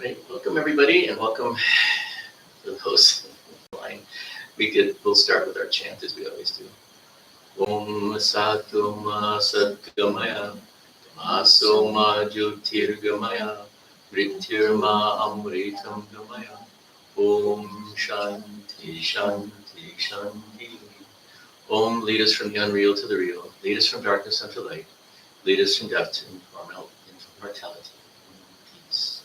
Right. Welcome everybody, and welcome to those online. We'll start with our chant as we always do. Om Satoma Satgamaya Masoma Jyotirgamaya Mrityurma Amritam Gamaya Om Shanti Shanti Shanti. Om, lead us from the unreal to the real, lead us from darkness unto light, lead us from death to immortality. Peace.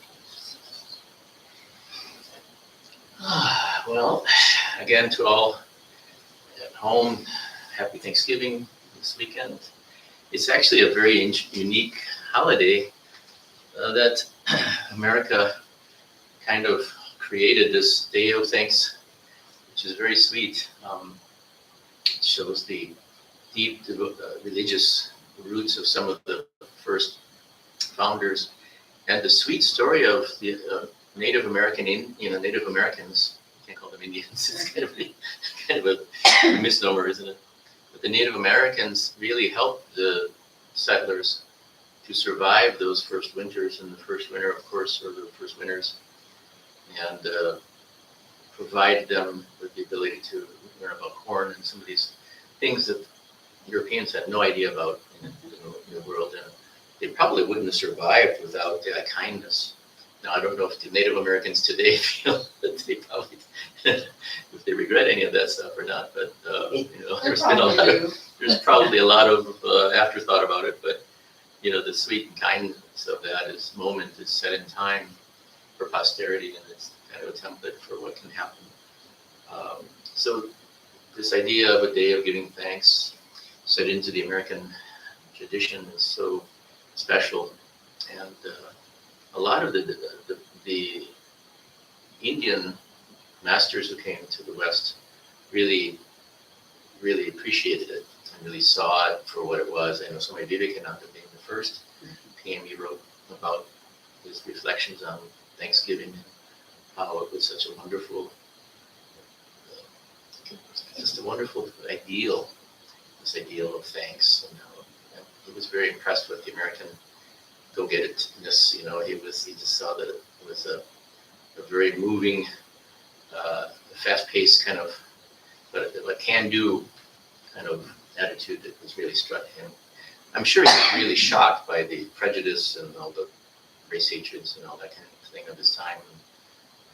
Well, again, to all at home, happy Thanksgiving this weekend. It's actually a very unique holiday that America kind of created, this Day of Thanks, which is very sweet. It shows the deep religious roots of some of the first founders, and the sweet story of the Native Americans. You can't call them Indians. It's kind of a misnomer, isn't it? But the Native Americans really helped the settlers to survive those first winters, and the first winter, of course, or the first winters, and provided them with the ability to learn about corn and some of these things that Europeans had no idea about in the world, and they probably wouldn't have survived without that kindness. Now, I don't know if the Native Americans today feel that they probably, if they regret any of that stuff or not, but there's probably a lot of afterthought about it, but the sweet kindness of that moment is set in time for posterity, and it's kind of a template for what can happen. So this idea of a day of giving thanks set into the American tradition is so special, and a lot of the Indian masters who came to the West really appreciated it and really saw it for what it was. I know Swami Vivekananda, being the first, came, he wrote about his reflections on Thanksgiving and how it was such a wonderful, just a wonderful ideal, this ideal of thanks, and how he was very impressed with the American go-get-itness. He just saw that it was a very moving, fast-paced kind of, but a can-do kind of attitude that was really struck him. I'm sure he was really shocked by the prejudice and all the race hatreds and all that kind of thing of his time,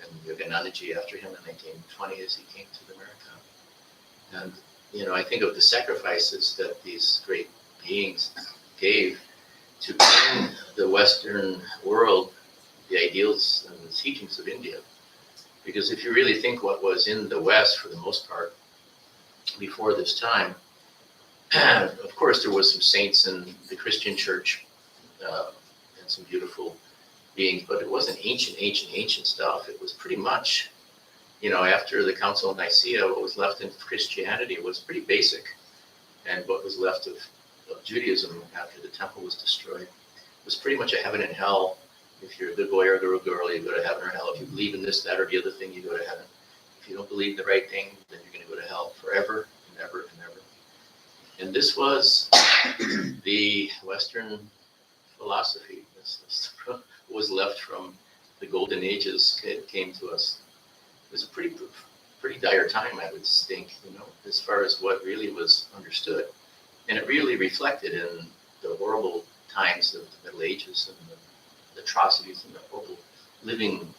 and Yoganandaji after him in 1920 as he came to America. And I think of the sacrifices that these great beings gave to bring the Western world the ideals and the teachings of India. Because if you really think what was in the West, for the most part, before this time, of course there was some saints in the Christian church and some beautiful beings, but it wasn't ancient stuff. It was pretty much, after the Council of Nicaea, what was left in Christianity was pretty basic, and what was left of Judaism after the temple was destroyed was pretty much a heaven and hell. If you're a good boy or a good girl, you go to heaven or hell. If you believe in this, that, or the other thing, you go to heaven. If you don't believe the right thing, then you're going to go to hell forever and ever and ever. And this was the Western philosophy. This was left from the golden ages. It came to us. It was a pretty dire time, I would think, as far as what really was understood. And it really reflected in the horrible times of the Middle Ages and the atrocities and the horrible living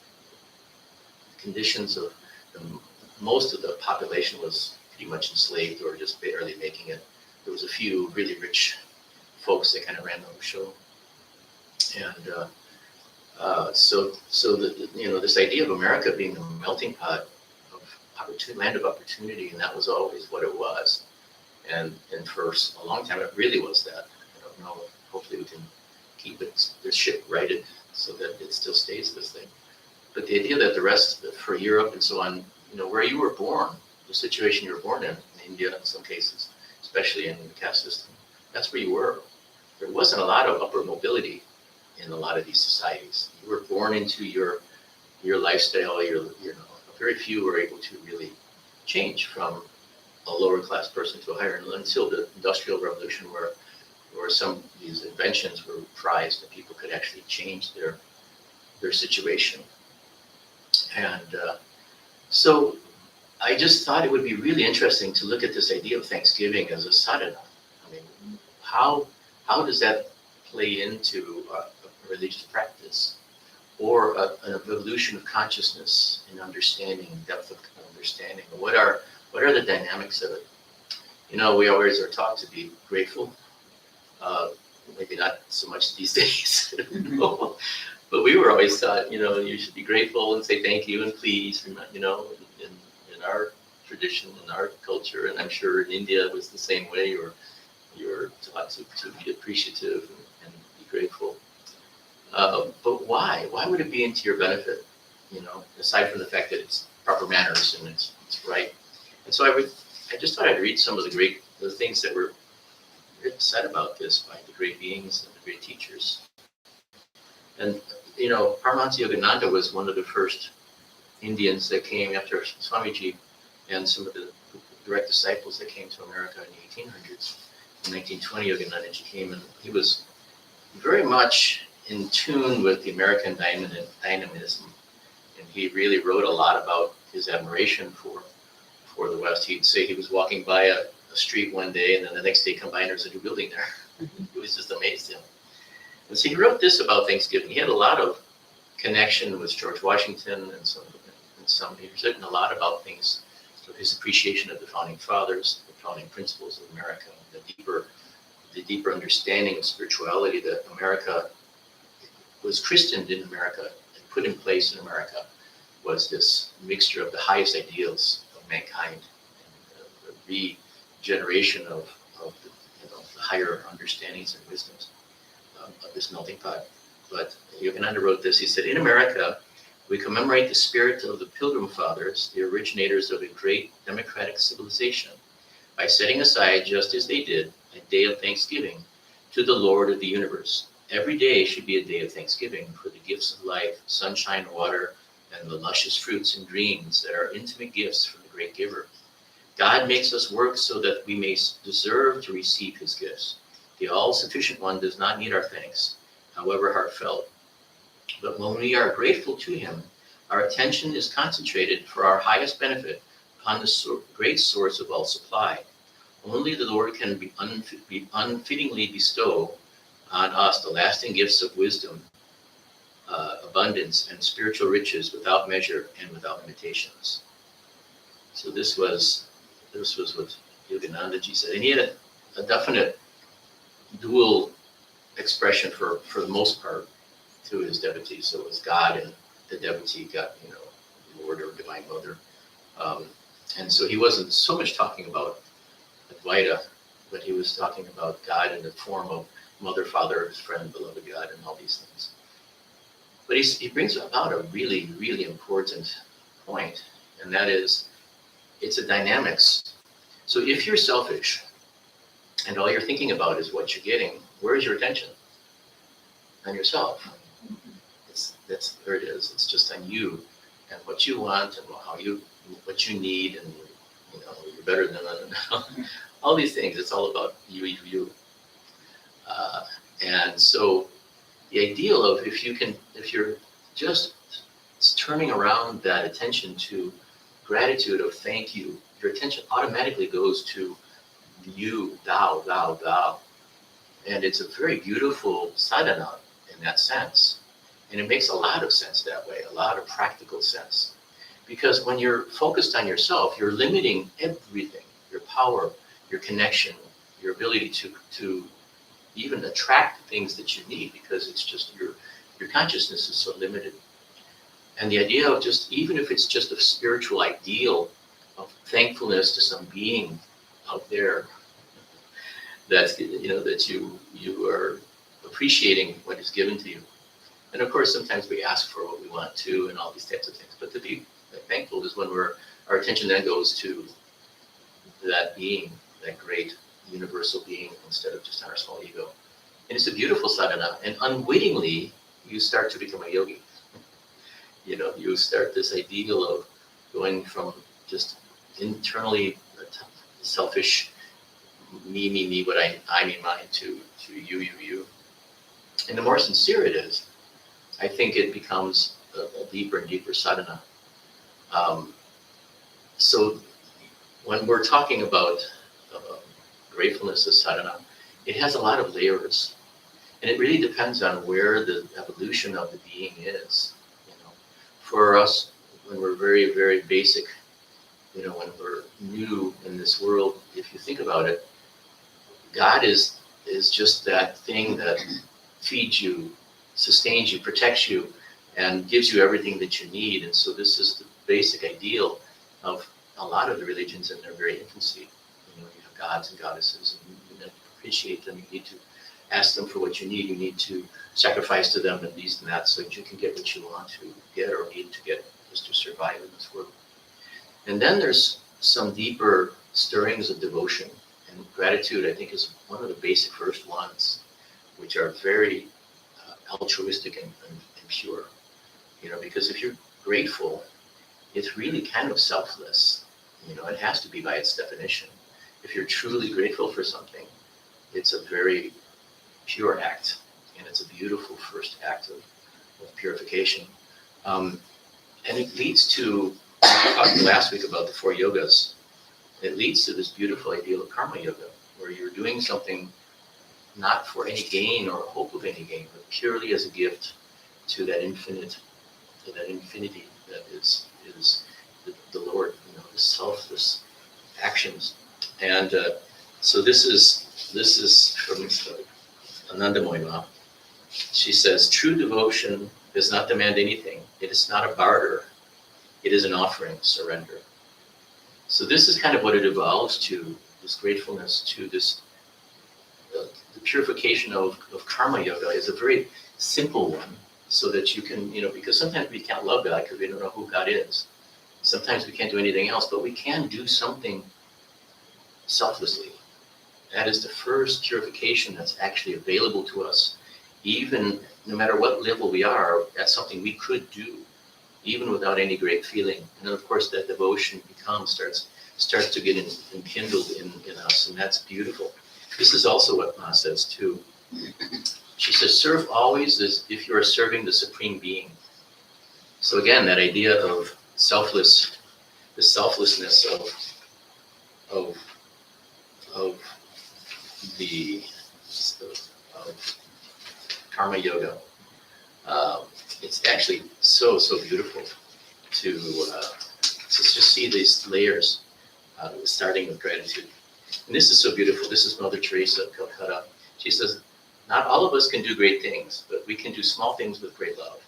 conditions of most of the population was pretty much enslaved or just barely making it. There was a few really rich folks that kind of ran the show. And so this idea of America being a melting pot of land of opportunity, and that was always what it was. And for a long time, it really was that. I don't know. Hopefully, we can keep the ship righted so that it still stays this thing. But the idea that the rest, for Europe and so on, where you were born, the situation you were born in India, in some cases, especially in the caste system, that's where you were. There wasn't a lot of upward mobility in a lot of these societies. You were born into your lifestyle. Very few were able to really change from a lower class person to a higher, until the Industrial Revolution, where some of these inventions were prized and people could actually change their situation. And so I just thought it would be really interesting to look at this idea of Thanksgiving as a sadhana. I mean, how does that play into a religious practice, or an evolution of consciousness and understanding, depth of understanding? What are the dynamics of it? You know, we always are taught to be grateful. Maybe not so much these days, but we were always taught, you know, you should be grateful and say thank you and please, you know, in our tradition, in our culture, and I'm sure in India it was the same way, or you're taught to be appreciative and be grateful. But why? Why would it be into your benefit? You know, aside from the fact that it's proper manners and it's right. And so I just thought I'd read some of the things that were said about this by the great beings and the great teachers. And, you know, Paramahansa Yogananda was one of the first Indians that came after Swamiji, and some of the direct disciples that came to America in the 1800s. In 1920, Yoganandaji came, and he was very much in tune with the American dynamism. And he really wrote a lot about his admiration for the West. He'd say he was walking by a street one day, and then the next day come by and there's a new building there. It was just amazed him. And so he wrote this about Thanksgiving. He had a lot of connection with George Washington and some he's written a lot about things, so his appreciation of the founding fathers, the founding principles of America, the deeper understanding of spirituality that America was christened in America and put in place in America, was this mixture of the highest ideals of mankind and the regeneration of the, you know, the higher understandings and wisdoms of this melting pot. But Yogananda wrote this. He said, in America, we commemorate the spirit of the Pilgrim Fathers, the originators of a great democratic civilization, by setting aside, just as they did, a day of thanksgiving to the Lord of the universe. Every day should be a day of thanksgiving for the gifts of life, sunshine, water, and the luscious fruits and dreams that are intimate gifts from the great giver. God makes us work so that we may deserve to receive his gifts. The all-sufficient one does not need our thanks, however heartfelt. But when we are grateful to him, our attention is concentrated for our highest benefit upon the great source of all supply. Only the Lord can be unfittingly bestow on us the lasting gifts of wisdom, abundance, and spiritual riches without measure and without limitations. So this was what Yoganandaji said. And he had a definite dual expression for the most part to his devotees. So it was God and the devotee got, you know, Lord or Divine Mother. And so he wasn't so much talking about Advaita, but he was talking about God in the form of Mother, Father, Friend, Beloved God, and all these things. But he brings about a really, really important point, and that is, it's a dynamics. So if you're selfish, and all you're thinking about is what you're getting, where is your attention? On yourself. That's where it is. It's just on you and what you want and what you need, and you know, you're better than all these things. It's all about you. And so the ideal of if you're just turning around that attention to gratitude of thank you, your attention automatically goes to you, thou. And it's a very beautiful sadhana in that sense. And it makes a lot of sense that way, a lot of practical sense. Because when you're focused on yourself, you're limiting everything, your power, your connection, your ability to even attract things that you need, because it's just your consciousness is so limited. And the idea of just, even if it's just a spiritual ideal of thankfulness to some being out there, that's, you know, that you are appreciating what is given to you. And of course, sometimes we ask for what we want to and all these types of things. But to be thankful is when our attention then goes to that being, that great universal being, instead of just on our small ego. And it's a beautiful sadhana. And unwittingly, you start to become a yogi. You know, you start this ideal of going from just internally selfish, me, what I mean, mine, to you. And the more sincere it is, I think it becomes a deeper and deeper sadhana. So when we're talking about gratefulness as sadhana, it has a lot of layers, and it really depends on where the evolution of the being is. You know, for us, when we're very, very basic, you know, when we're new in this world, if you think about it, God is just that thing that feeds you, sustains you, protects you, and gives you everything that you need. And so this is the basic ideal of a lot of the religions in their very infancy. You know, you have gods and goddesses, and you need to appreciate them. You need to ask them for what you need. You need to sacrifice to them and these and that so that you can get what you want to get or need to get just to survive in this world. And then there's some deeper stirrings of devotion. And gratitude, I think, is one of the basic first ones, which are very altruistic and pure. You know, because if you're grateful, it's really kind of selfless. You know, it has to be by its definition. If you're truly grateful for something, it's a very pure act, and it's a beautiful first act of purification. And it leads to, we talked last week about the 4 yogas. It leads to this beautiful ideal of karma yoga, where you're doing something not for any gain or hope of any gain, but purely as a gift to that infinite, to that infinity that is the Lord, you know, the selfless actions. And so this is from Anandamoy Ma. She says, true devotion does not demand anything. It is not a barter. It is an offering, surrender. So this is kind of what it evolves to, this gratefulness to this, the purification of karma yoga is a very simple one, so that you can, you know, because sometimes we can't love God because we don't know who God is. Sometimes we can't do anything else, but we can do something selflessly. That is the first purification that's actually available to us. Even no matter what level we are, that's something we could do, even without any great feeling. And then of course that devotion starts to get enkindled in us, and that's beautiful. This is also what Ma says too. She says, serve always as if you are serving the Supreme Being. So again, that idea of selfless, the selflessness of karma yoga. It's actually so beautiful to just see these layers, starting with gratitude. And this is so beautiful. This is Mother Teresa of Calcutta. She says, not all of us can do great things, but we can do small things with great love.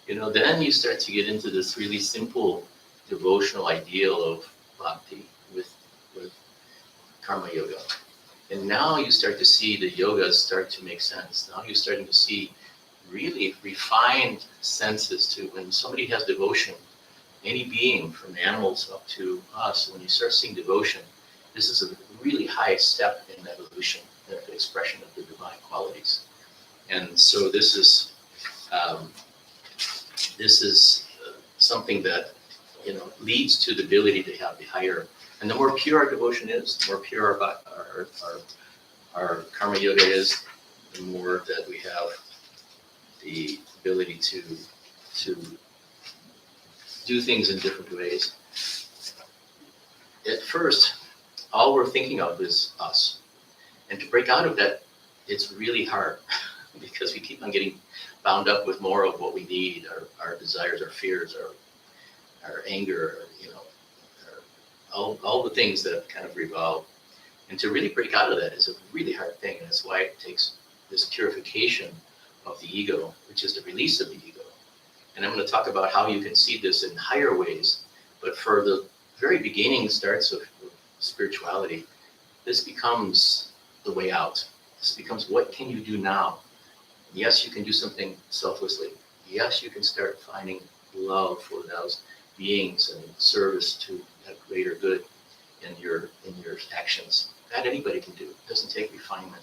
You know, then you start to get into this really simple devotional ideal of bhakti with karma yoga. And now you start to see the yogas start to make sense. Now you're starting to see really refined senses to when somebody has devotion, any being from animals up to us, when you start seeing devotion, this is a really high step in evolution, the expression of the divine qualities. And so this is something that, you know, leads to the ability to have the higher, and the more pure our devotion is, the more pure our karma yoga is, the more that we have the ability to do things in different ways. At first, all we're thinking of is us. And to break out of that, it's really hard because we keep on getting bound up with more of what we need, our desires, our fears, our anger, you know, all the things that kind of revolve. And to really break out of that is a really hard thing. And that's why it takes this purification of the ego, which is the release of the ego. And I'm going to talk about how you can see this in higher ways. But for the very beginning starts of spirituality, this becomes the way out. This becomes, what can you do now? Yes, you can do something selflessly. Yes, you can start finding love for those beings and service to a greater good in your actions. That anybody can do. It doesn't take refinement.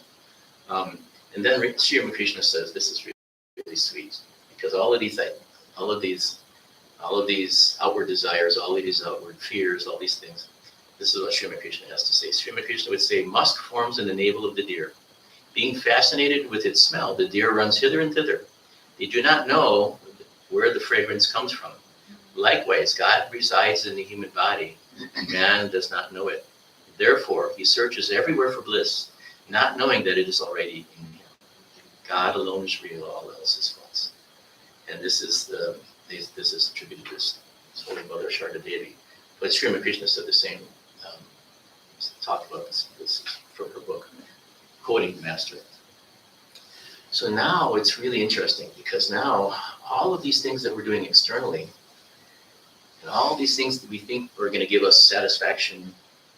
And then Sri Ramakrishna says, this is really sweet, because all of these outward desires, all of these outward fears, all these things, this is what Sri Ramakrishna has to say. Sri Ramakrishna would say, musk forms in the navel of the deer. Being fascinated with its smell, the deer runs hither and thither. They do not know where the fragrance comes from. Likewise, God resides in the human body. Man does not know it. Therefore, he searches everywhere for bliss, not knowing that it is already in him. God alone is real, all else is false. And this is attributed to this Holy Mother Sharda Devi. But Sri Krishna said the same, talked about this from her book, quoting the Master. So now it's really interesting, because now all of these things that we're doing externally, and all these things that we think are going to give us satisfaction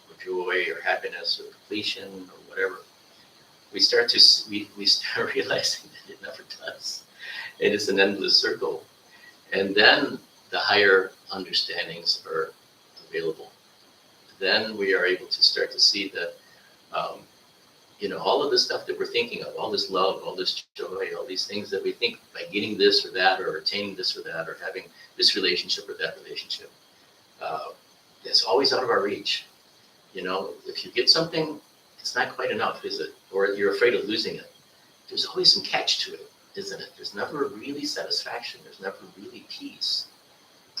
or joy or happiness or completion or whatever, we start realizing that it never does. It is an endless circle. And then the higher understandings are available. Then we are able to start to see that, all of the stuff that we're thinking of, all this love, all this joy, all these things that we think by getting this or that, or attaining this or that, or having this relationship or that relationship, it's always out of our reach. If you get something, it's not quite enough, is it? Or you're afraid of losing it. There's always some catch to it, isn't it? There's never really satisfaction. There's never really peace.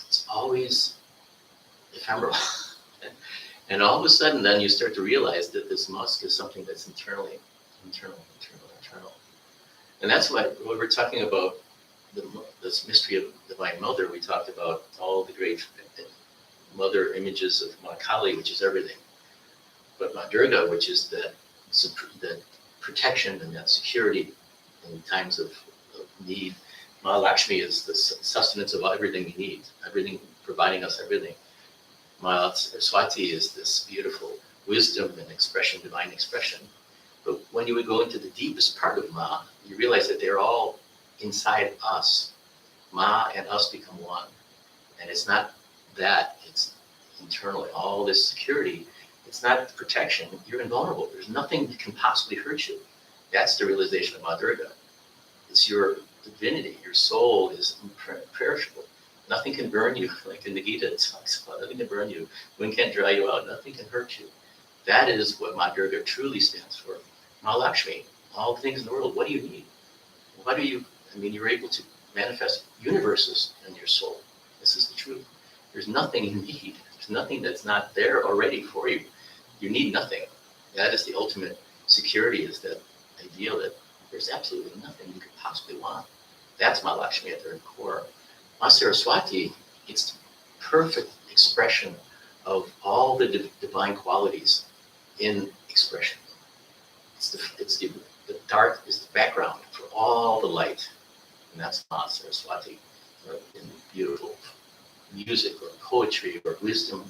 It's always ephemeral. And all of a sudden, then you start to realize that this musk is something that's internal. And that's why when we're talking about this mystery of Divine Mother, we talked about all the great mother images of Ma Kali, which is everything. But Ma Durga, which is the protection and that security in times of need. Ma Lakshmi is the sustenance of everything we need, everything, providing us everything. Ma Saraswati is this beautiful wisdom and expression, divine expression. But when you would go into the deepest part of Ma, you realize that they're all inside us. Ma and us become one. And it's not that, it's internally, all this security. It's not protection, you're invulnerable. There's nothing that can possibly hurt you. That's the realization of Ma Durga. It's your divinity, your soul is imperishable. Nothing can burn you, like in the Gita, it talks about nothing can burn you. Wind can't dry you out, nothing can hurt you. That is what Ma Durga truly stands for. Ma Lakshmi, all the things in the world, what do you need? You're able to manifest universes in your soul. This is the truth. There's nothing you need. There's nothing that's not there already for you. You need nothing. That is the ultimate security, is that idea that there's absolutely nothing you could possibly want. That's Ma Lakshmi at their core. Ma Saraswati, it's the perfect expression of all the divine qualities in expression. The dark is the background for all the light, and that's Ma Saraswati. In beautiful music or poetry or wisdom,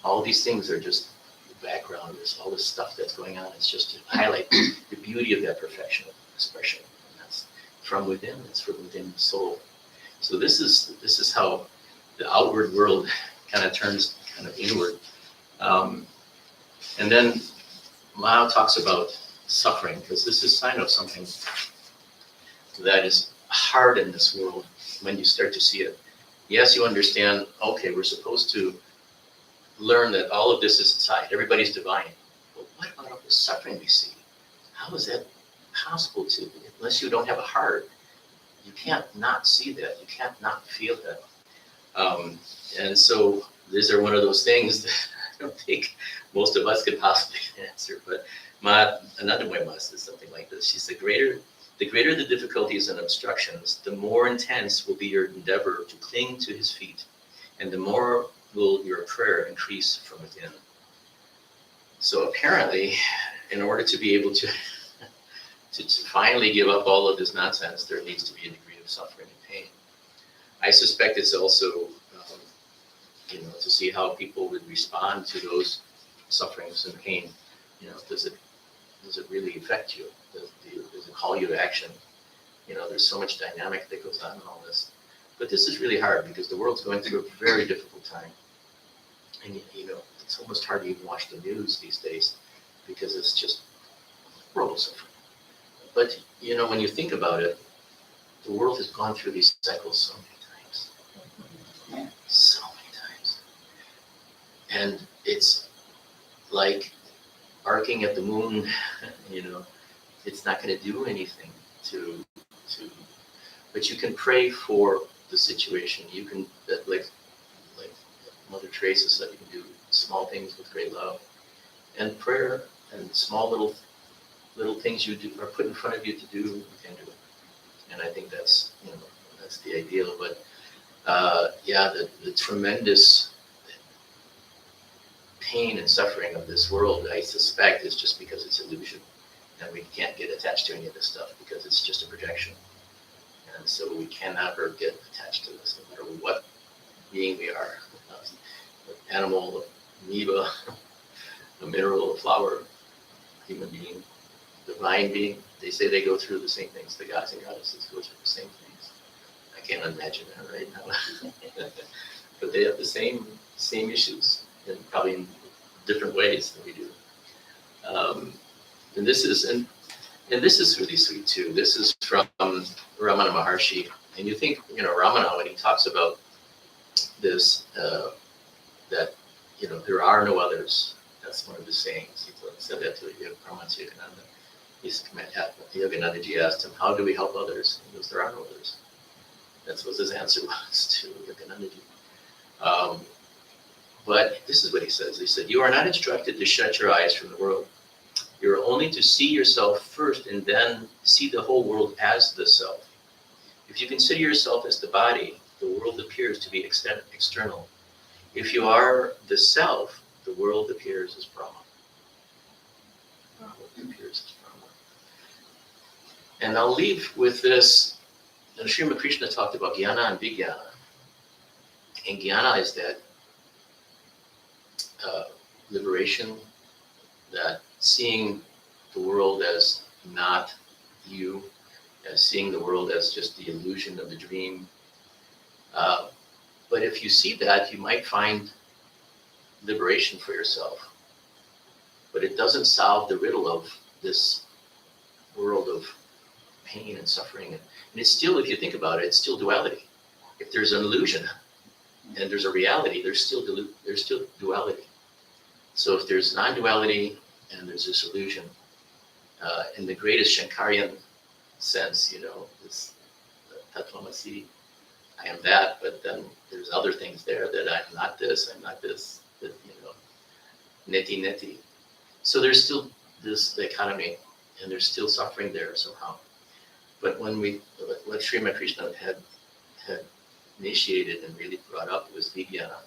all these things are just the background. There's all this stuff that's going on. It's just to highlight the beauty of that perfection of expression. And that's from within. It's from within the soul. So this is how the outward world kind of turns kind of inward. And then Mao talks about suffering, because this is a sign of something that is hard in this world when you start to see it. Yes, you understand, okay, we're supposed to learn that all of this is inside. Everybody's divine. But what about all the suffering we see? How is that possible to, unless you don't have a heart? You can't not see that. You can't not feel that. And so these are one of those things that I don't think most of us could possibly answer. But another way Ma says something like this. She said, the greater the difficulties and obstructions, the more intense will be your endeavor to cling to his feet, and the more will your prayer increase from within. So apparently, in order to be able to finally give up all of this nonsense, there needs to be a degree of suffering and pain. I suspect it's also, to see how people would respond to those sufferings and pain. Does it really affect you? Does it call you to action? There's so much dynamic that goes on in all this. But this is really hard, because the world's going through a very difficult time. And, it's almost hard to even watch the news these days, because it's just horrible suffering. But, when you think about it, the world has gone through these cycles so many times. So many times. And it's like arcing at the moon, it's not going to do anything to, but you can pray for the situation. You can, like Mother Teresa said, you can do small things with great love. And prayer and small little things you do are put in front of you to do, you can do it. And I think that's, that's the ideal. But the tremendous pain and suffering of this world, I suspect, is just because it's illusion. And we can't get attached to any of this stuff because it's just a projection. And so we can never get attached to this, no matter what being we are. Animal, amoeba, a mineral, a flower, human being, divine being. They say they go through the same things. The gods and goddesses go through the same things. I can't imagine that right now. But they have the same issues, and probably in different ways than we do. And this is really sweet too. This is from Ramana Maharshi. And you think, Ramana, when he talks about this, that, there are no others. That's one of his sayings. He said that to Paramahansa Yogananda. Yoganandaji asked him, how do we help others? He goes, there are no others. That was his answer was to Yoganandaji. But this is what he says. He said, you are not instructed to shut your eyes from the world. You are only to see yourself first and then see the whole world as the self. If you consider yourself as the body, the world appears to be external. If you are the self, the world appears as Brahma. And I'll leave with this. Srimad Krishna talked about jnana and vijnana. And jnana is that liberation, that seeing the world as not you, as seeing the world as just the illusion of the dream. But if you see that, you might find liberation for yourself. But it doesn't solve the riddle of this world of pain and suffering. And it's still, if you think about it, it's still duality. If there's an illusion and there's a reality, there's still duality. So if there's non-duality and there's this illusion, in the greatest Shankarian sense, this Tattvamasi, I am that, but then there's other things there that I'm not this, that, neti. So there's still this dichotomy, and there's still suffering there somehow. But what Srimad Krishna had initiated and really brought up was vijnana.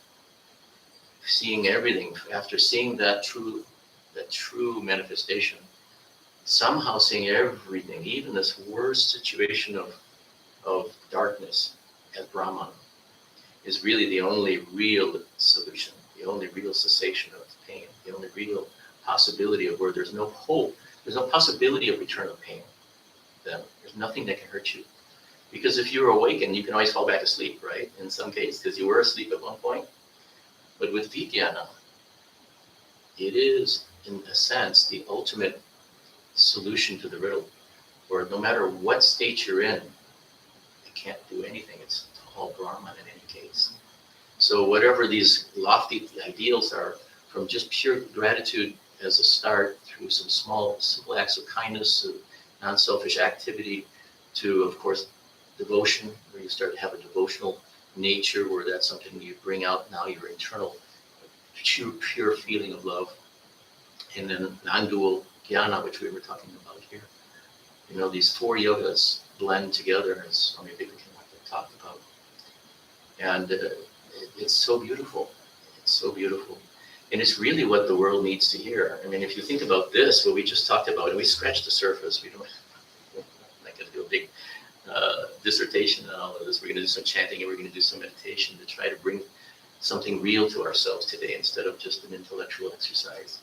Seeing everything, after seeing that true manifestation, somehow seeing everything, even this worst situation of darkness as Brahman, is really the only real solution, the only real cessation of pain, the only real possibility of where there's no hope, there's no possibility of return of pain. Then there's nothing that can hurt you. Because if you're awakened, you can always fall back asleep, right? In some cases, because you were asleep at one point. But with vijnana, it is, in a sense, the ultimate solution to the riddle, where no matter what state you're in, you can't do anything. It's all Brahman in any case. So whatever these lofty ideals are, from just pure gratitude as a start, through some small, simple acts of kindness, non-selfish activity, to, of course, devotion, where you start to have a devotional nature, where that's something you bring out now, your internal, pure feeling of love. And then non-dual jnana, which we were talking about here. These four yogas blend together, as Swami Vivekananda talked about. And it's so beautiful. It's so beautiful. And it's really what the world needs to hear. I mean, if you think about this, what we just talked about, and we scratched the surface, I'm not going to do a big dissertation on all of this. We're going to do some chanting and we're going to do some meditation to try to bring something real to ourselves today instead of just an intellectual exercise.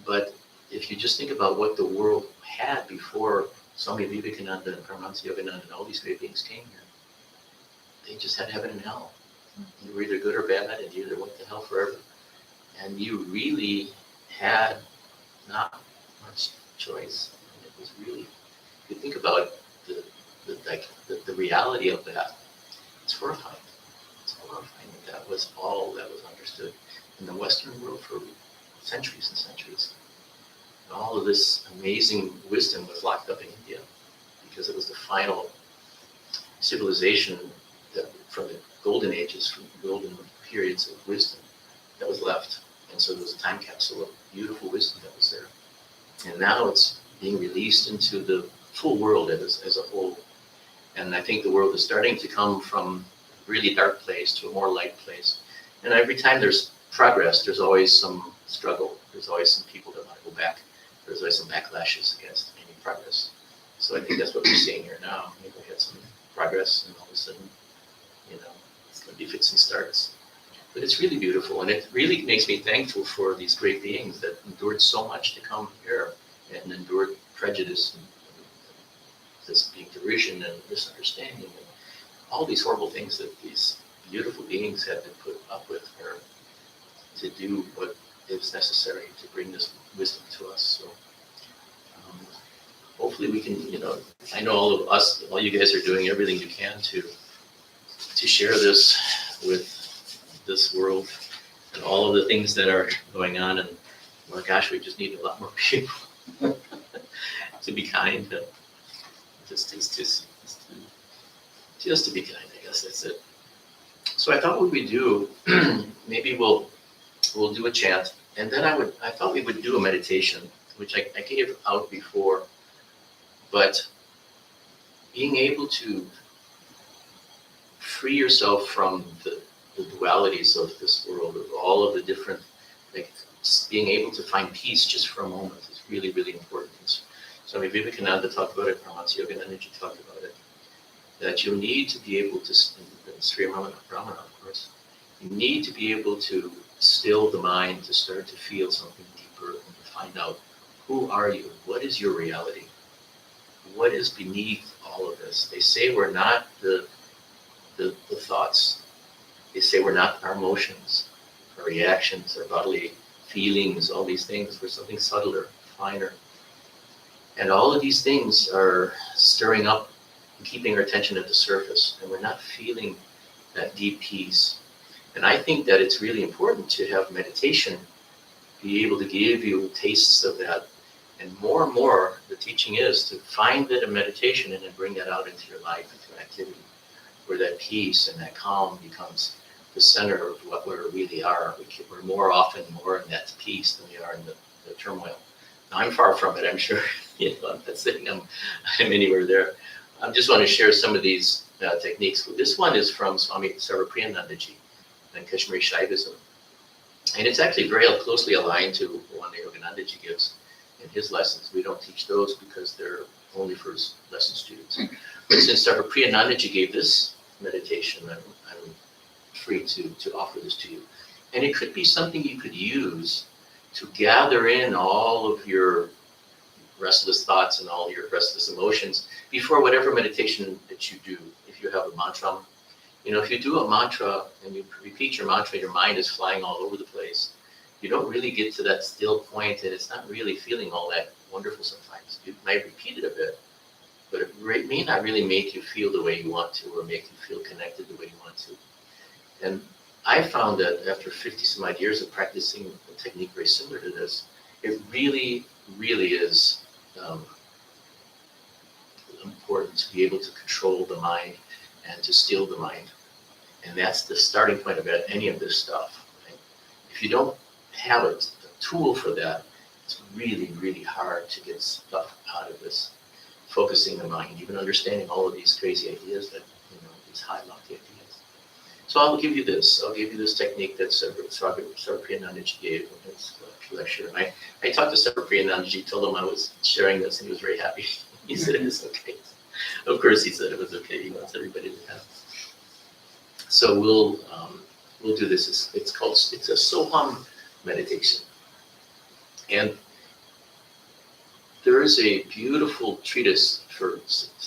But if you just think about what the world had before Swami Vivekananda and Paramahansa Yogananda and all these great beings came here, they just had heaven and hell. You were either good or bad, and you either went to hell forever. And you really had not much choice. And it was really, if you think about the reality of that, it's horrifying. It's horrifying that was all that was understood in the Western world for centuries and centuries. And all of this amazing wisdom was locked up in India because it was the final civilization that, from the golden ages, from the golden periods of wisdom that was left. And so there was a time capsule of beautiful wisdom that was there. And now it's being released into the full world as a whole. And I think the world is starting to come from a really dark place to a more light place. And every time there's progress, there's always some struggle. There's always some people that want to go back. There's always some backlashes against any progress. So I think that's what we're seeing here now. Maybe we had some progress, and all of a sudden, it's going to be fits and starts. But it's really beautiful, and it really makes me thankful for these great beings that endured so much to come here and endured prejudice and this being derision and misunderstanding and all these horrible things that these beautiful beings had to put up with here to do what is necessary to bring this wisdom to us. So hopefully we can, I know all of us, all you guys are doing everything you can to share this with this world and all of the things that are going on. And my gosh, we just need a lot more people to be kind, just to be kind. I guess that's it. So I thought what we do, maybe we'll do a chant, and then I thought we would do a meditation, which I gave out before, but being able to free yourself from the dualities of this world, of all of the different, being able to find peace just for a moment is really, really important. Swami Vivekananda talked about it, Paramahansa Yoganandaji talked about it, that you need to be able to, Sri Ramana, of course, you need to be able to still the mind, to start to feel something deeper and to find out, who are you? What is your reality? What is beneath all of this? They say we're not the thoughts. They say we're not our emotions, our reactions, our bodily feelings, all these things. We're something subtler, finer. And all of these things are stirring up and keeping our attention at the surface, and we're not feeling that deep peace. And I think that it's really important to have meditation be able to give you tastes of that. And more, the teaching is to find that in meditation and then bring that out into your life, into activity, where that peace and that calm becomes the center of what we really are. We're more often more in that peace than we are in the turmoil. Now, I'm far from it, I'm sure. I'm not saying I'm anywhere there. I just want to share some of these techniques. This one is from Swami Sarvapriyanandaji and Kashmiri Shaivism. And it's actually very closely aligned to the one that Yoganandaji gives in his lessons. We don't teach those because they're only for his lesson students. But since Sarvapriyanandaji gave this meditation, I'm free to offer this to you. And it could be something you could use to gather in all of your restless thoughts and all your restless emotions before whatever meditation that you do. If you have a mantra, if you do a mantra and you repeat your mantra, your mind is flying all over the place. You don't really get to that still point, and it's not really feeling all that wonderful sometimes. You might repeat it a bit, but it may not really make you feel the way you want to, or make you feel connected the way you want to. And I found that after 50 some odd years of practicing a technique very similar to this, it really, really is important to be able to control the mind and to still the mind. And that's the starting point of any of this stuff. Right? If you don't have a tool for that, it's really, really hard to get stuff out of this, focusing the mind, even understanding all of these crazy ideas that, these high lofty ideas. So I'll give you this. I'll give you this technique that Sarvapriyanandaji gave in his lecture. And I talked to Sarvapriyanandaji, told him I was sharing this, and he was very happy. He said it was okay. Of course, he said it was okay. He wants everybody to have. So we'll do this. It's a Soham meditation, and there is a beautiful treatise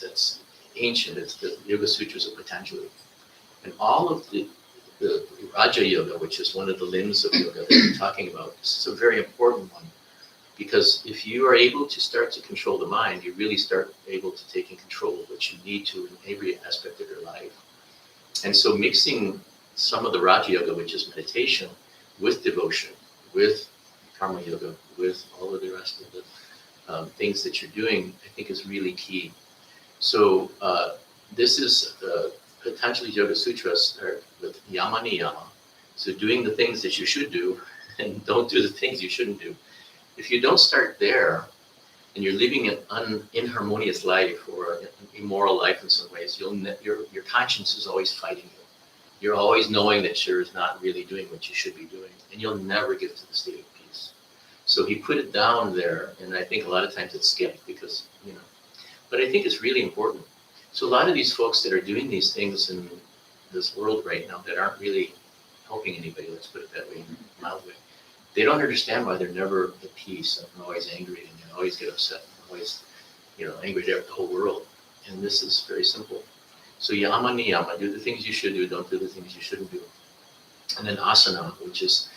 that's ancient. It's the Yoga Sutras of Patanjali, and all of the Raja Yoga, which is one of the limbs of yoga that we're talking about. This is a very important one, because if you are able to start to control the mind, you really start able to take in control of what you need to in every aspect of your life. And so mixing some of the Raja Yoga, which is meditation, with devotion, with Karma Yoga, with all of the rest of the things that you're doing, I think is really key. So this is Patanjali's Yoga Sutras with yama niyama. So doing the things that you should do and don't do the things you shouldn't do. If you don't start there and you're living an inharmonious life or an immoral life in some ways, your conscience is always fighting you. You're always knowing that you're not really doing what you should be doing, and you'll never get to the state of peace. So he put it down there, and I think a lot of times it's skipped because, but I think it's really important. So a lot of these folks that are doing these things in this world right now that aren't really helping anybody, let's put it that way, mildly, they don't understand why they're never at peace and they're always angry and they always get upset and always, angry at the whole world. And this is very simple. So yama niyama, do the things you should do, don't do the things you shouldn't do. And then asana, which is,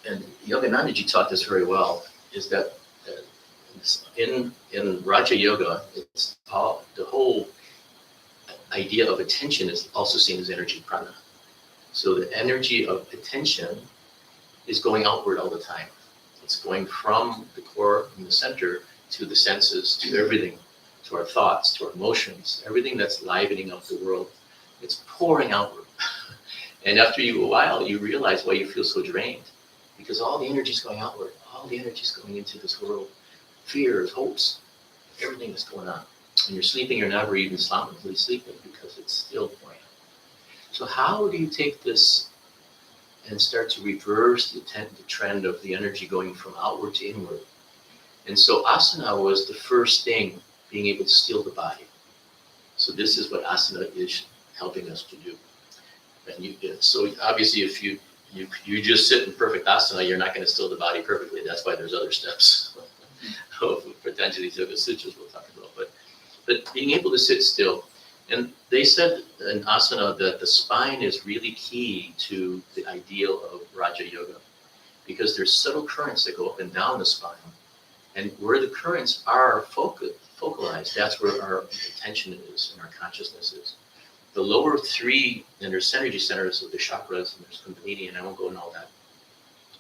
and Yoganandaji taught this very well, is that in Raja Yoga, it's all, the whole idea of attention is also seen as energy prana. So the energy of attention is going outward all the time. It's going from the core in the center to the senses, to everything, to our thoughts, to our emotions, everything that's livening up the world. It's pouring outward. And after a while, you realize why you feel so drained, because all the energy is going outward. All the energy is going into this world. Fears, hopes, everything that's going on. When you're sleeping, you're never even soundly sleeping because it's still pouring out. So how do you take this and start to reverse the trend of the energy going from outward to inward? And so asana was the first thing, being able to still the body. So this is what asana is helping us to do. And so obviously if you just sit in perfect asana, you're not going to still the body perfectly. That's why there's other steps. Patanjali's Yoga Sutras we'll talk about. But being able to sit still. And they said in asana that the spine is really key to the ideal of Raja Yoga, because there's subtle currents that go up and down the spine. And where the currents are focalized, that's where our attention is and our consciousness is. The lower three, and there's energy centers of the chakras, and there's Kundalini, and I won't go into all that.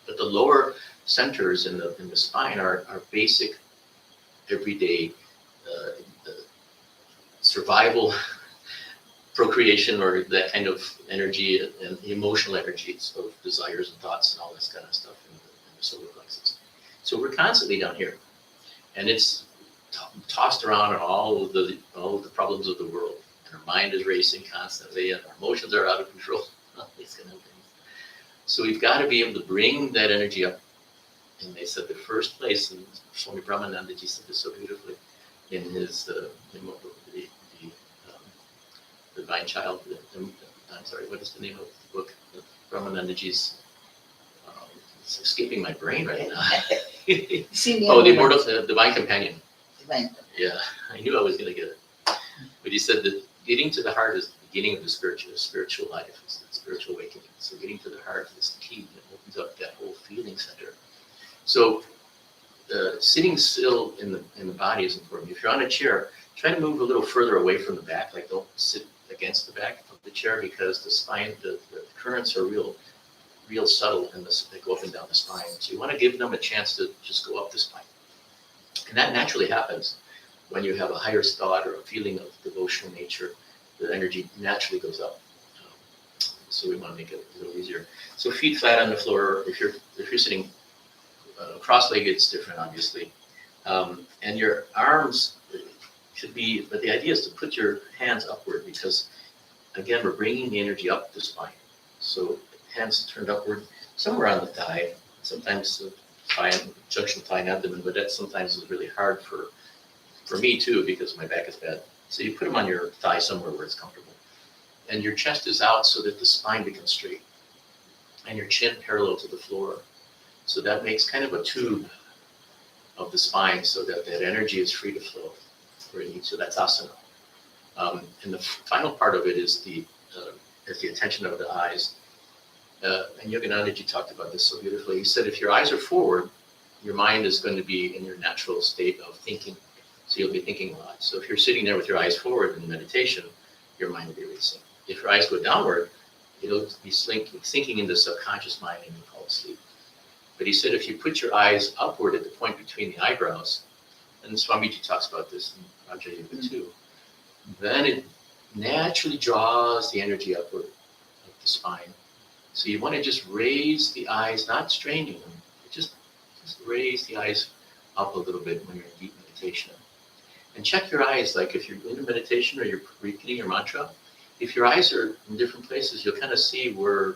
But the lower centers in the spine are basic, everyday survival, procreation, or that kind of energy and emotional energies of desires and thoughts and all this kind of stuff in the solar plexus. So we're constantly down here, and it's tossed around on all of the problems of the world. And our mind is racing constantly, and our emotions are out of control. These kind of things. So we've got to be able to bring that energy up. And they said the first place, and Swami Brahmanandaji said this so beautifully in his the Divine Child. I'm sorry, what is the name of the book? Brahmanandaji's. It's escaping my brain right now. The Immortal Divine Companion. Yeah, I knew I was going to get it. But he said that getting to the heart is the beginning of the spiritual life. It's the spiritual awakening. So getting to the heart is the key. It opens up that whole feeling center. So sitting still in the body is important. If you're on a chair, try to move a little further away from the back. Like, don't sit against the back of the chair, because the spine, the currents are real subtle, and they go up and down the spine. So you want to give them a chance to just go up the spine. And that naturally happens when you have a higher thought or a feeling of devotional nature. The energy naturally goes up. So we want to make it a little easier. So feet flat on the floor. If you're sitting cross-legged, it's different, obviously. And your arms should be, but the idea is to put your hands upward, because again, we're bringing the energy up the spine. So hands turned upward, somewhere on the thigh, sometimes the thigh, junction thigh and abdomen, but that sometimes is really hard for me too, because my back is bad. So you put them on your thigh somewhere where it's comfortable. And your chest is out so that the spine becomes straight, and your chin parallel to the floor. So that makes kind of a tube of the spine, so that energy is free to flow. So that's asana. And the final part of it is the attention of the eyes. And Yoganandaji talked about this so beautifully. He said, if your eyes are forward, your mind is going to be in your natural state of thinking. So you'll be thinking a lot. So if you're sitting there with your eyes forward in meditation, your mind will be racing. If your eyes go downward, it'll be sinking into subconscious mind, and you fall asleep. But he said if you put your eyes upward at the point between the eyebrows, and Swamiji talks about this in Raja Yoga too, then it naturally draws the energy upward of the spine. So you want to just raise the eyes, not straining them, just raise the eyes up a little bit when you're in deep meditation. And check your eyes, like if you're in meditation or you're repeating your mantra, if your eyes are in different places, you'll kind of see where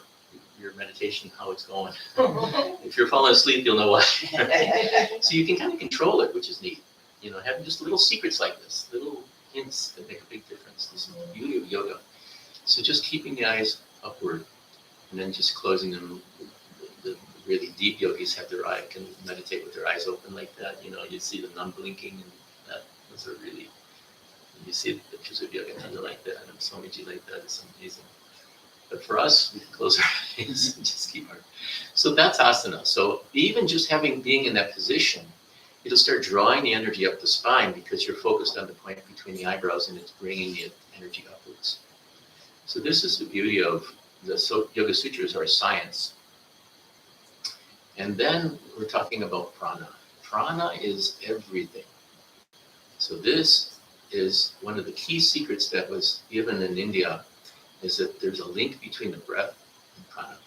your meditation, how it's going. If you're falling asleep, you'll know why. So you can kind of control it, which is neat. You know, having just little secrets like this, little hints that make a big difference. This is the beauty of yoga. So just keeping the eyes upward and then just closing them. The really deep yogis have their eye, can meditate with their eyes open like that. You know, you see them non-blinking, and that those are really, you see the pictures of Yogananda like that, and Swamiji like that. It's amazing. But for us, we can close our eyes and just keep our. So that's asana. So even just being in that position, it'll start drawing the energy up the spine because you're focused on the point between the eyebrows and it's bringing the energy upwards. So this is the beauty of the Yoga Sutras are science. And then we're talking about prana. Prana is everything. So this is one of the key secrets that was given in India, is that there's a link between the breath and prana.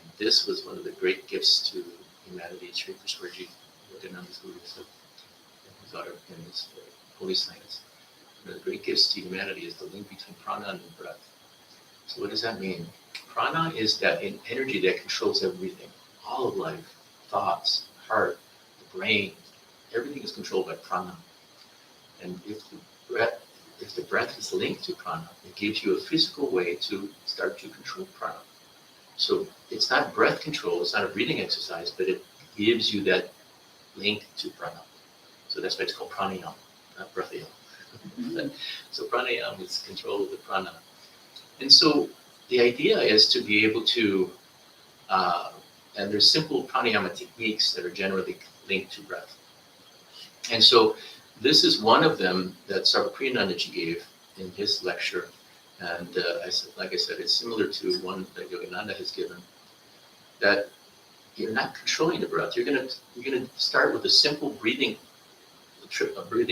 And this was one of the great gifts to humanity. Sri Krishnaji, Yogananda's guru, his daughter in his holy science. One of the great gifts to humanity is the link between prana and the breath. So what does that mean? Prana is that energy that controls everything. All of life, thoughts, heart, the brain, everything is controlled by prana. And if the breath is linked to prana, it gives you a physical way to start to control prana. So it's not breath control, it's not a breathing exercise, but it gives you that link to prana. So that's why it's called pranayama, not breathayama. So pranayama is control of the prana. And so the idea is to be able to, and there's simple pranayama techniques that are generally linked to breath. And so this is one of them that Sarvapriyanandaji gave in his lecture. And like I said, it's similar to one that Yogananda has given, that you're not controlling the breath. You're gonna start with a simple breathing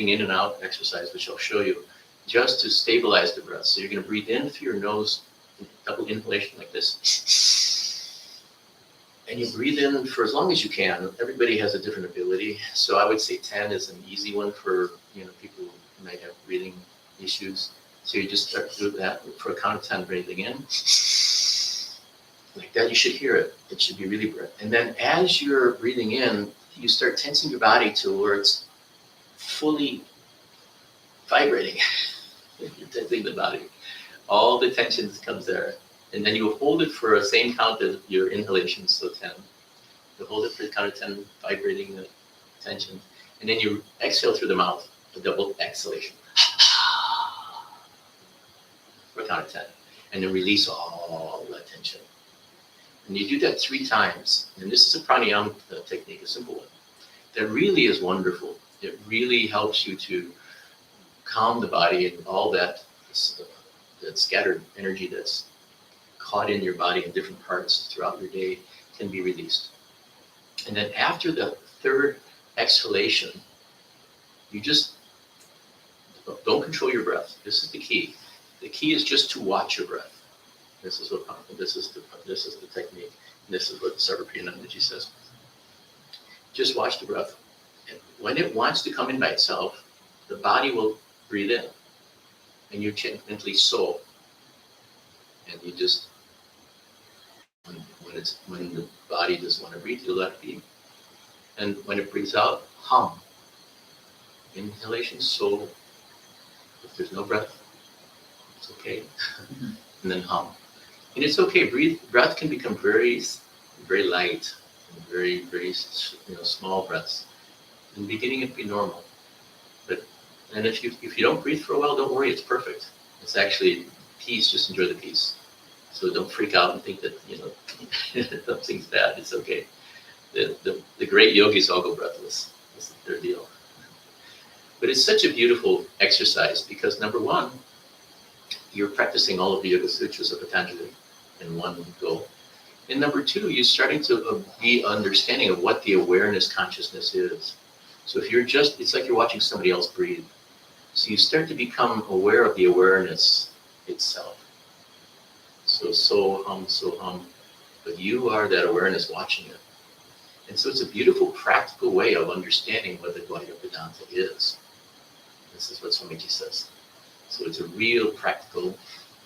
in and out exercise, which I'll show you, just to stabilize the breath. So you're gonna breathe in through your nose, double inhalation like this. And you breathe in for as long as you can. Everybody has a different ability. So I would say 10 is an easy one for people who might have breathing issues. So you just start to do that for a count of 10, breathing in. Like that, you should hear it. It should be really breath. And then as you're breathing in, you start tensing your body to where it's fully vibrating. You're tensing the body. All the tension comes there. And then you hold it for the same count as your inhalation, so 10. You hold it for the count of 10, vibrating the tension. And then you exhale through the mouth, a double exhalation. For a count of 10. And then release all that tension. And you do that 3 times. And this is a pranayama technique, a simple one. That really is wonderful. It really helps you to calm the body, and all that scattered energy that's caught in your body in different parts throughout your day can be released. And then after the 3rd exhalation, you just don't control your breath. This is the key. The key is just to watch your breath. This is the technique. And this is what Sarvapriyanandaji says. Just watch the breath. And when it wants to come in by itself, the body will breathe in, and you gently soul. And you just, when the body doesn't want to breathe, you let it be. And when it breathes out, hum. Inhalation, soul. If there's no breath, it's okay. And then hum. And it's okay. Breath can become very, very light, and very, very small breaths. In the beginning, it'd be normal. And if you don't breathe for a while, don't worry. It's perfect. It's actually peace. Just enjoy the peace. So don't freak out and think that something's bad. It's okay. The great yogis all go breathless. That's their deal. But it's such a beautiful exercise because number one, you're practicing all of the Yoga Sutras of Patanjali in one go. And number two, you're starting to be understanding of what the awareness consciousness is. So if you're just, it's like you're watching somebody else breathe. So you start to become aware of the awareness itself. So hum, but you are that awareness watching it. And so it's a beautiful, practical way of understanding what the Advaita Vedanta is. This is what Swamiji says. So it's a real practical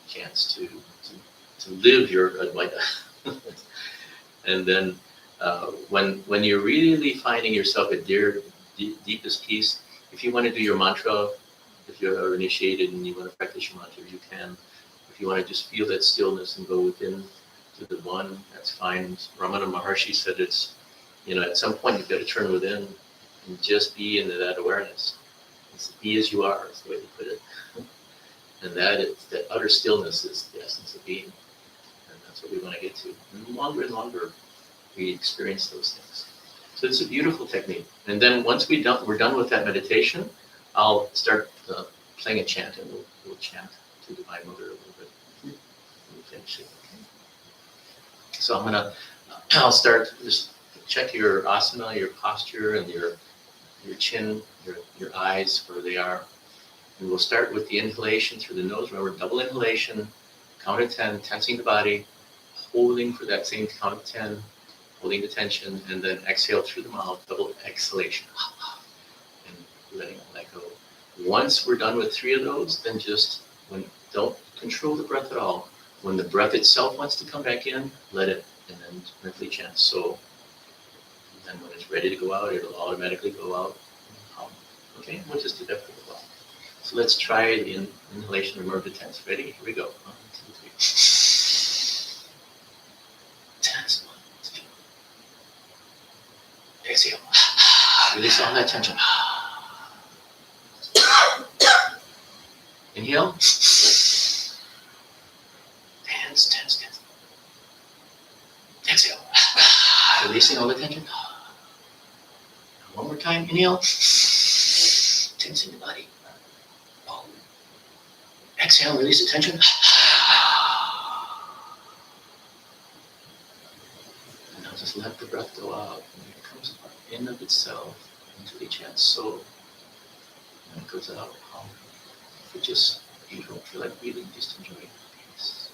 chance to live your Advaita. And then when you're really finding yourself at your deepest peace, if you want to do your mantra, if you're initiated and you want to practice your mantra, you can. If you want to just feel that stillness and go within to the one, that's fine. Ramana Maharshi said it's, at some point you've got to turn within and just be into that awareness. It's be as you are, is the way he put it. And that utter stillness is the essence of being. And that's what we want to get to. And longer we experience those things. So it's a beautiful technique. And then once we're done with that meditation, I'll start playing a chant, and we'll chant to Divine Mother a little bit. We'll finish it. Okay. So I'll start, just check your asana, your posture, and your chin, your eyes, where they are. And we'll start with the inhalation through the nose. Remember, double inhalation, count of 10, tensing the body, holding for that same count of 10, holding the tension, and then exhale through the mouth, double exhalation, and letting it let go. Once we're done with 3 of those, then don't control the breath at all. When the breath itself wants to come back in, let it, and then mentally chant so. And then when it's ready to go out, it'll automatically go out. Okay, we'll just do that for a while. So let's try the inhalation, remember the tense. Ready? Here we go. 1, 2, 3. Tense. 1, 2. Exhale. Release all that tension. Inhale. Tense. Exhale. Releasing all the tension. One more time. Inhale. Tensing the body. Exhale, release the tension. And now just let the breath go out. And it comes up in of itself into the chant so. And it goes out. If you don't feel like breathing, just enjoy peace.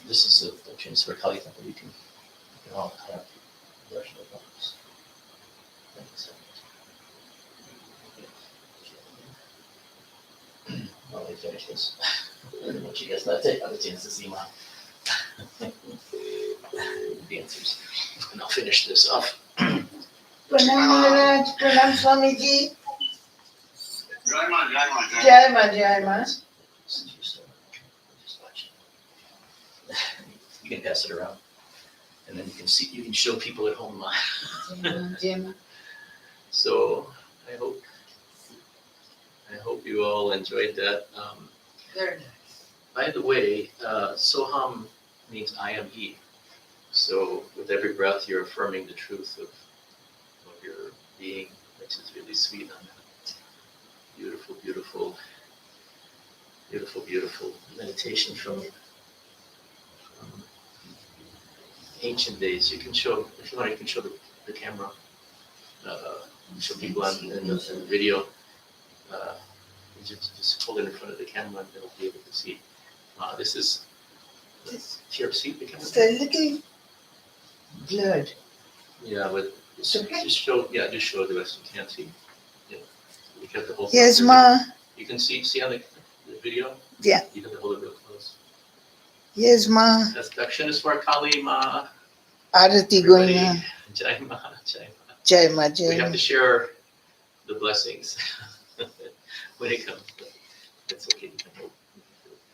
this is the transfer Kali temple. You can all have darshan of books. While we finish this, once you guys let take other chance to see my the answers, and I'll finish this off. Pranam Maharaj, Pranam Swamiji. Jai Ma, Jai Ma. Just watch it. You can pass it around, and then you can show people at home. Jai Ma. So I hope you all enjoyed that. Very nice. By the way, Soham means I am He. So with every breath, you're affirming the truth of your being, which is really sweet on that. Beautiful, beautiful, beautiful, beautiful meditation from ancient days. You can show, if you want, you can show the camera, show people in the video. Just hold it in front of the camera and they'll be able to see. This is, if you see the camera? It's a little blurred. Yeah, but Okay. just show the rest you can't see. Yeah. You have to hold Yes, it. Ma. You can see on the video? Yeah. You have to hold it real close. Yes, Ma. That's Dakshin is for Kali Ma. Arati going on. Jai Ma, Jai Ma. Jai Ma, We Jai have Ma. to share the blessings when it comes. That's okay. You can hold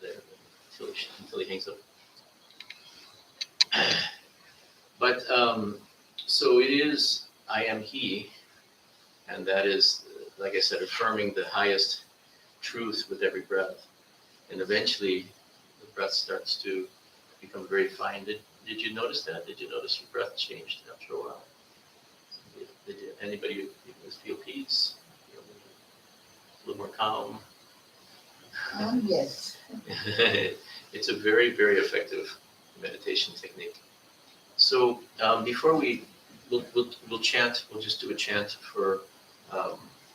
there until he hangs up. But so it is, I am He, and that is, like I said, affirming the highest truth with every breath. And eventually, the breath starts to become very fine. Did you notice that? Did you notice your breath changed after a while? Did anybody feel peace? Feel a little more calm? Yes. It's a very, very effective meditation technique. So before we'll chant, we'll just do a chant for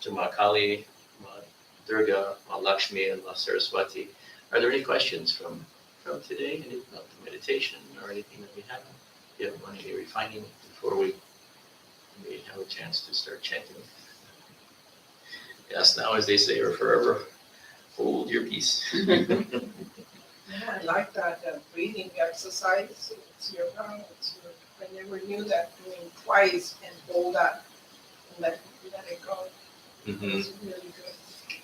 to Ma Kali, Ma Durga, Ma Lakshmi, and Ma Saraswati. Are there any questions from today? Any about the meditation or anything that we have? Do you have any refining before we have a chance to start chanting? Yes, now as they say, or forever, hold your peace. Yeah, I like that breathing exercise. It's your, I never knew that doing twice and hold that and let it go. Mhm. It's really good.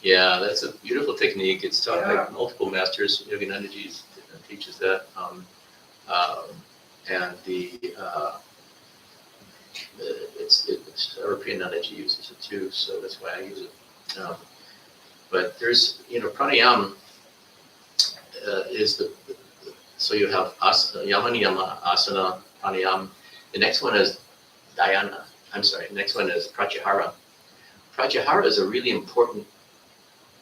Yeah, that's a beautiful technique. It's taught by Yeah. multiple masters. Yoganandaji teaches that, and it's Rupianandaji uses it too. So that's why I use it. But there's pranayama is so you have yama niyama, asana, pranayama. The next one is dhyana. The next one is pratyahara. Pratyahara is a really important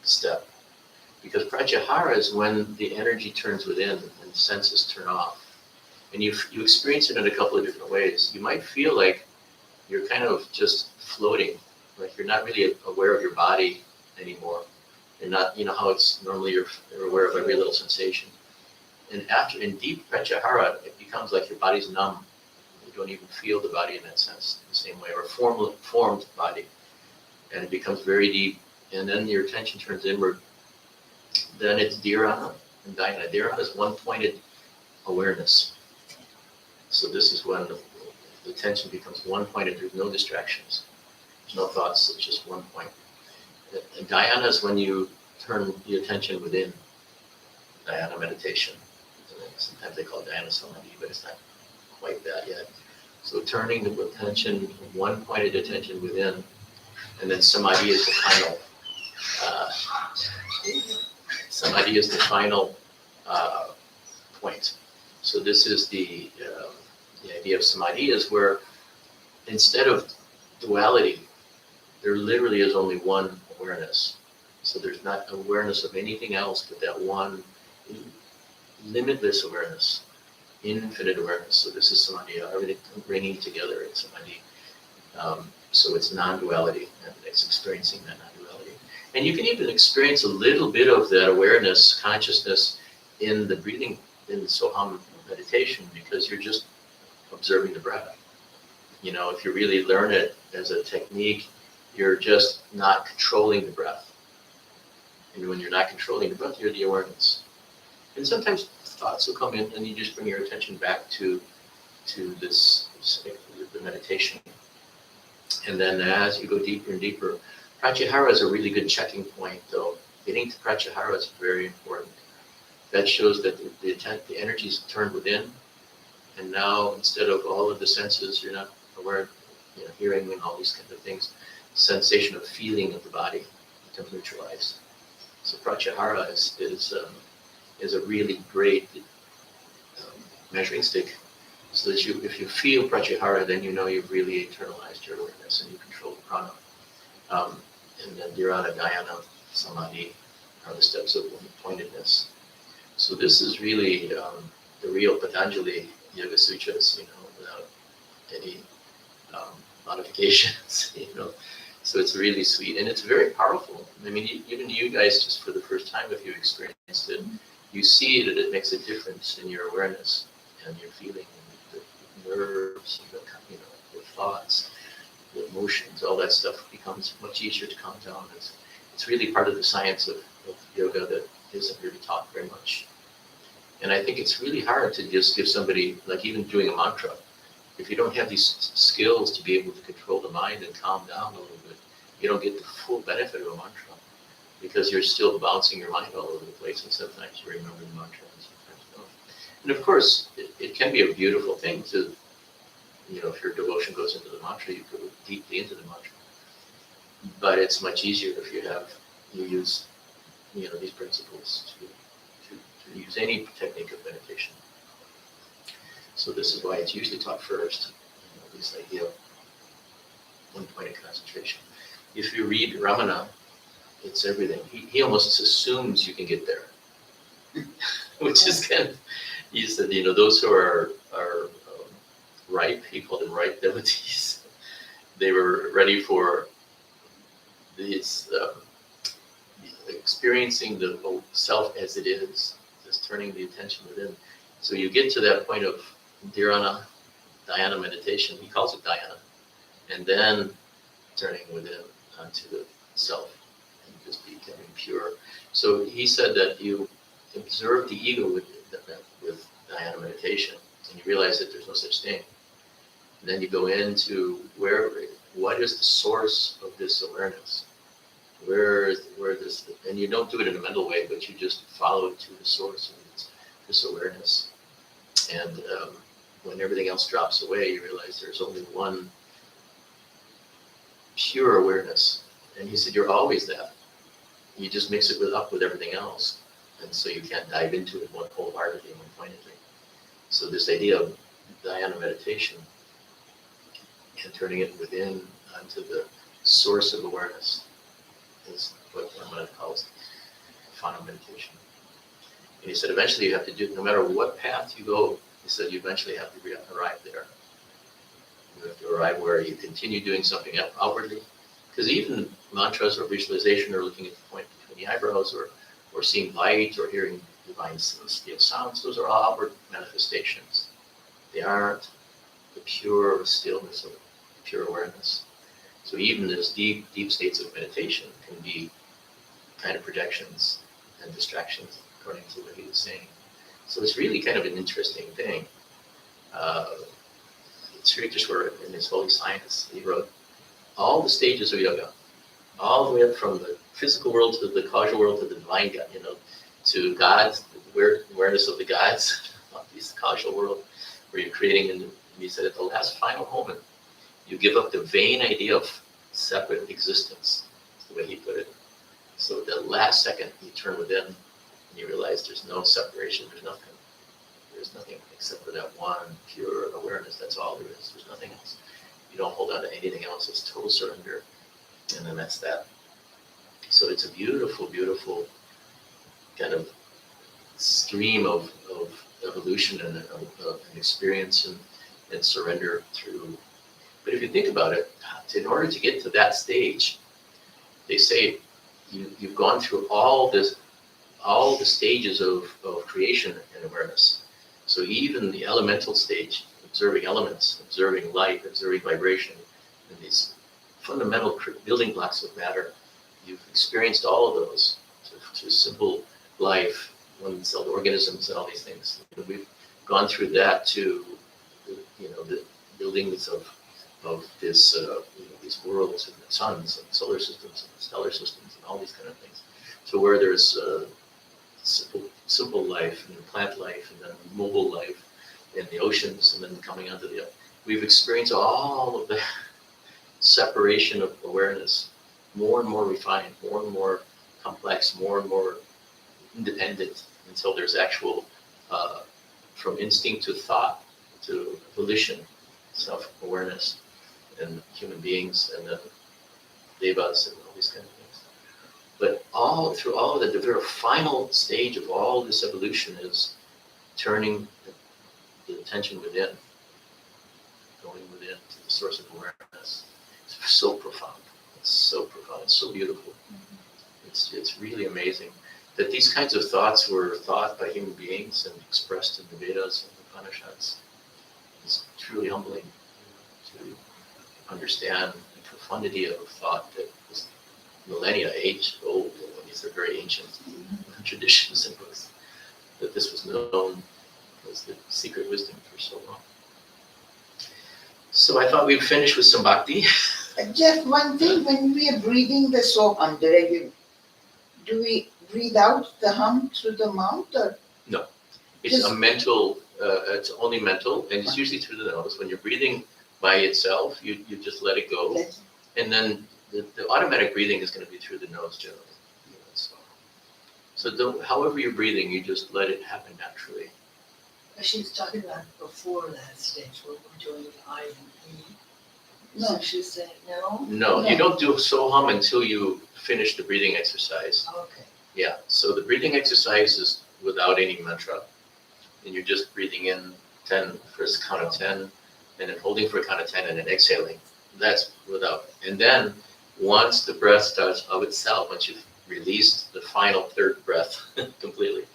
step because pratyahara is when the energy turns within and senses turn off. And you experience it in a couple of different ways. You might feel like you're kind of just floating, like you're not really aware of your body anymore. You're not, how it's normally you're aware of every little sensation. And after in deep pratyahara, it becomes like your body's numb. You don't even feel the body in that sense, the same way, or formed body. And it becomes very deep. And then your attention turns inward. Then it's dhyana and dhyana. Dhyana is one-pointed awareness. So this is when the attention becomes one-pointed. There's no distractions. There's no thoughts. It's just one point. And dhyana is when you turn the attention within. Dhyana meditation. Sometimes they call it dhyana samadhi, but it's not quite that yet. So turning the attention, one-pointed attention within, and then samadhi is the final. Samadhi is the final point. So this is the idea of samadhi is where instead of duality, there literally is only one awareness. So there's not awareness of anything else but that one limitless awareness, infinite awareness. So this is samadhi, everything bringing together in samadhi. So it's non-duality, and it's experiencing that non-duality. And you can even experience a little bit of that awareness, consciousness in the breathing, in Soham meditation because you're just observing the breath. If you really learn it as a technique, you're just not controlling the breath. And when you're not controlling the breath, you're the awareness. And sometimes thoughts will come in and you just bring your attention back to this, the meditation. And then as you go deeper and deeper, Pratyahara is a really good checking point though. Getting to Pratyahara is very important. That shows that the energy is turned within. And now instead of all of the senses, you're not aware, hearing and all these kinds of things, sensation of feeling of the body becomes neutralized. So Pratyahara is a really great measuring stick. So that if you feel Pratyahara, then you've really internalized your awareness and you control the prana. And then Dhyana, Dhyana, Samadhi are the steps of one-pointedness. So this is really the real Patanjali Yoga Sutras, without any modifications, So it's really sweet and it's very powerful. I mean, even you guys, just for the first time, if you experienced it, you see that it makes a difference in your awareness and your feeling, the nerves, the thoughts, the emotions, all that stuff becomes much easier to calm down. It's really part of the science of yoga that isn't really taught very much. And I think it's really hard to just give somebody, like even doing a mantra, if you don't have these skills to be able to control the mind and calm down a little bit, you don't get the full benefit of a mantra because you're still bouncing your mind all over the place, and sometimes you remember the mantra and sometimes don't. And of course, it can be a beautiful thing to, if your devotion goes into the mantra, you go deeply into the mantra. But it's much easier if you use, these principles to use any technique of meditation. So this is why it's usually taught first, this idea of one-pointed concentration. If you read Ramana, it's everything. He almost assumes you can get there, which is kind of, he said, those who are ripe, he called them ripe devotees. They were ready for these, experiencing the self as it is, just turning the attention within. So you get to that point of Dhyana meditation, he calls it Dhyana, and then turning within onto the self and just becoming pure. So he said that you observe the ego with Dhyana meditation, and you realize that there's no such thing. And then you go into what is the source of this awareness? Where this, and you don't do it in a mental way, but you just follow it to the source of this awareness. And when everything else drops away, you realize there's only one pure awareness. And he said, you're always that. You just mix it up with everything else. And so you can't dive into it wholeheartedly and one-pointedly. So this idea of Dhyana meditation and turning it within onto the source of awareness is what Ramana calls Fana meditation. And he said, eventually you have to do, no matter what path you go, he said, you eventually have to arrive there. You have to arrive where you continue doing something outwardly. Because even mantras or visualization or looking at the point between the eyebrows or seeing light or hearing divine sounds, those are all outward manifestations. They aren't the pure stillness of pure awareness. So even those deep states of meditation can be kind of projections and distractions, according to what he was saying. So it's really kind of an interesting thing. Sri Krishna, in his Holy Science, he wrote all the stages of yoga, all the way up from the physical world to the causal world to the divine God, to God's awareness of the gods, this causal world, where you're creating. And he said, at the last final moment, you give up the vain idea of separate existence. That's the way he put it. So at the last second, you turn within, and you realize there's no separation. There's nothing. There's nothing except for that one pure awareness. That's all there is. There's nothing else. You don't hold on to anything else. It's total surrender. And then that's that. So it's a beautiful, beautiful kind of stream of evolution and of an experience and surrender through. But if you think about it, in order to get to that stage, they say you've gone through all the stages of creation and awareness. So even the elemental stage, observing elements, observing light, observing vibration, and these fundamental building blocks of matter, you've experienced all of those to simple life, one-celled organisms, and all these things. We've gone through that to, the buildings of this, these worlds and the suns and solar systems and stellar systems and all these kind of things. So where there's simple life and plant life and then mobile life in the oceans and then coming onto we've experienced all of the separation of awareness, more and more refined, more and more complex, more and more independent, until there's actual, from instinct to thought to volition, self-awareness, and human beings, and then devas and all these kind of things. But through all of the very final stage of all this evolution is turning the attention within, going within to the source of awareness. It's so profound. It's so profound. It's so beautiful. It's really amazing that these kinds of thoughts were thought by human beings and expressed in the Vedas and the Upanishads. It's truly humbling to understand the profundity of thought that was millennia age old. These are very ancient traditions and books. That this was known as the secret wisdom for so long. So I thought we'd finish with some bhakti. Jeff, one thing, when we are breathing the soham, do we breathe out the hum through the mouth or? No, it's a mental, it's only mental, and it's usually through the nose. When you're breathing by itself, you just let it go. And then the automatic breathing is going to be through the nose generally. So however you're breathing, you just let it happen naturally. She was talking about before that stage where we're doing I and E. No. So she's saying no? No, you don't do soham until you finish the breathing exercise. Okay. Yeah, so the breathing exercise is without any mantra. And you're just breathing in 10, first count of 10, and then holding for a count of 10, and then exhaling. That's without. And then once the breath starts of itself, once you've released the final third breath completely,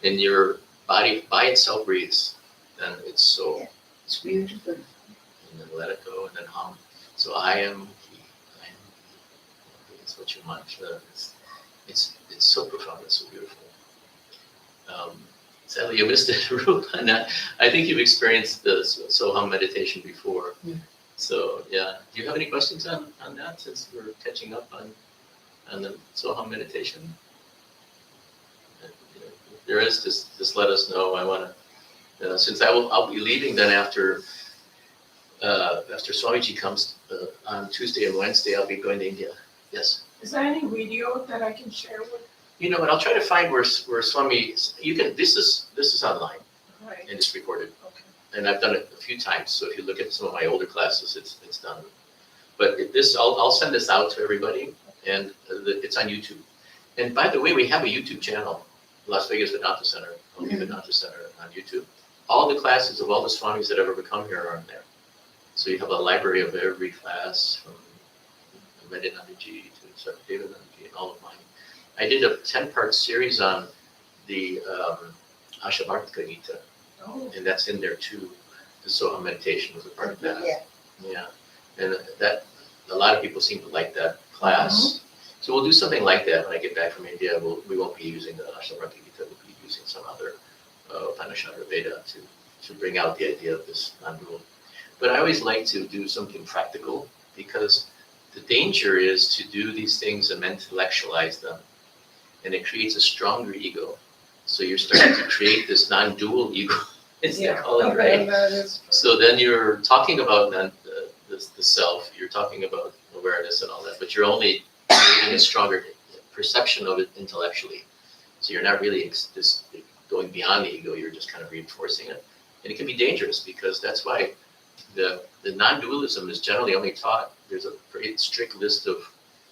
and your body by itself breathes, then it's so. Yeah, it's beautiful. And then let it go, and then hum. So I am he, it's what you mantra. It's so profound, it's so beautiful. Sadly, you missed it, Ruth, on that. I think you've experienced the Soham meditation before. Yeah. So, yeah. Do you have any questions on that, since we're catching up on the Soham meditation? If there is, just let us know. I want to, since I'll be leaving then after Swamiji comes on Tuesday and Wednesday, I'll be going to India. Yes. Is there any video that I can share with? You know what? I'll try to find where Swami. You can. This is online Right. and it's recorded, Okay. and I've done it a few times. So if you look at some of my older classes, it's done. But I'll send this out to everybody, and it's on YouTube. And by the way, we have a YouTube channel, Las Vegas Vedanta Center, Vedanta Center on YouTube. All the classes of all the Swamis that have ever come here are on there. So you have a library of every class from Medinandaji to Sarvadevanandaji and all of mine. I did a 10-part series on the Ashabhartika Gita, Oh. and that's in there too. The Soham meditation was a part of that. Yeah. Yeah, and that a lot of people seem to like that class. So we'll do something like that when I get back from India. We won't be using the Ashabhartika Gita. We'll be using some other Upanishad or Veda to bring out the idea of this non-dual. But I always like to do something practical, because the danger is to do these things and intellectualize them, and it creates a stronger ego. So you're starting to create this non-dual ego, as they call it, right? That is true. So then you're talking about the self, you're talking about awareness and all that, but you're only creating a stronger perception of it intellectually. So you're not really just going beyond the ego, you're just kind of reinforcing it. And it can be dangerous, because that's why the non-dualism is generally only taught. There's a very strict list of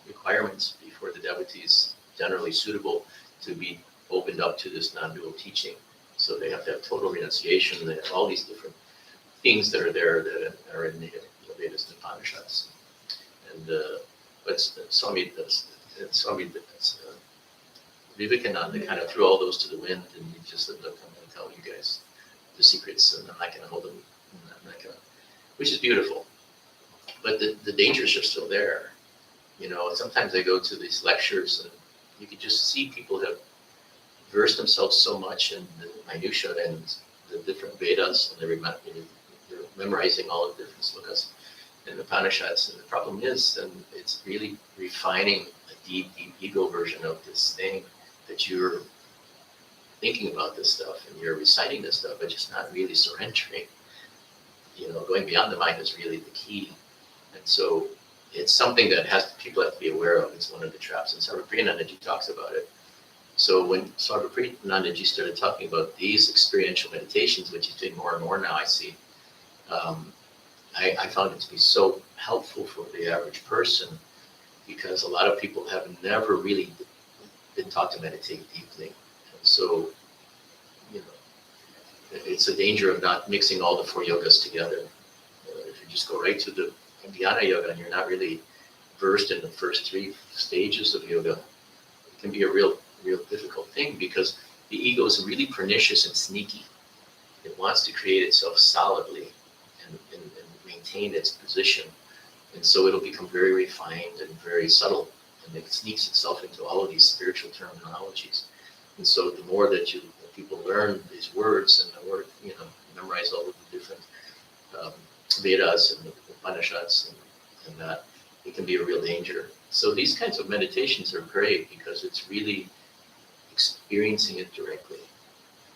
requirements before the devotees generally suitable to be opened up to this non-dual teaching. So they have to have total renunciation. They have all these different things that are there that are in the Vedas and Upanishads. And but Swami Vivekananda kind of threw all those to the wind, and he just said, "Look, I'm going to tell you guys the secrets, and I'm not going to hold them. I'm not going to, which is beautiful. But the dangers are still there. You know, sometimes I go to these lectures and you can just see people have versed themselves so much in the minutia and the different Vedas, and they're memorizing all the different slokas and the Upanishads. And the problem is, and it's really refining a deep, deep ego version of this thing that you're thinking about this stuff and you're reciting this stuff, but just not really surrendering. You know, going beyond the mind is really the key. And so it's something that people have to be aware of. It's one of the traps, and Sarvapriyanandaji talks about it. So when Sarvapriyanandaji started talking about these experiential meditations, which he's doing more and more now, I see, I found it to be so helpful for the average person, because a lot of people have never really been taught to meditate deeply. And so, you know, it's a danger of not mixing all the four yogas together. If you just go right to the Dhyana yoga and you're not really versed in the first three stages of yoga, it can be a real difficult thing, because the ego is really pernicious and sneaky. It wants to create itself solidly and maintain its position. And so it'll become very refined and very subtle, and it sneaks itself into all of these spiritual terminologies. And so the more that people learn these words and the word, you know, memorize all of the different Vedas and the Upanishads and that, it can be a real danger. So these kinds of meditations are great because it's really experiencing it directly.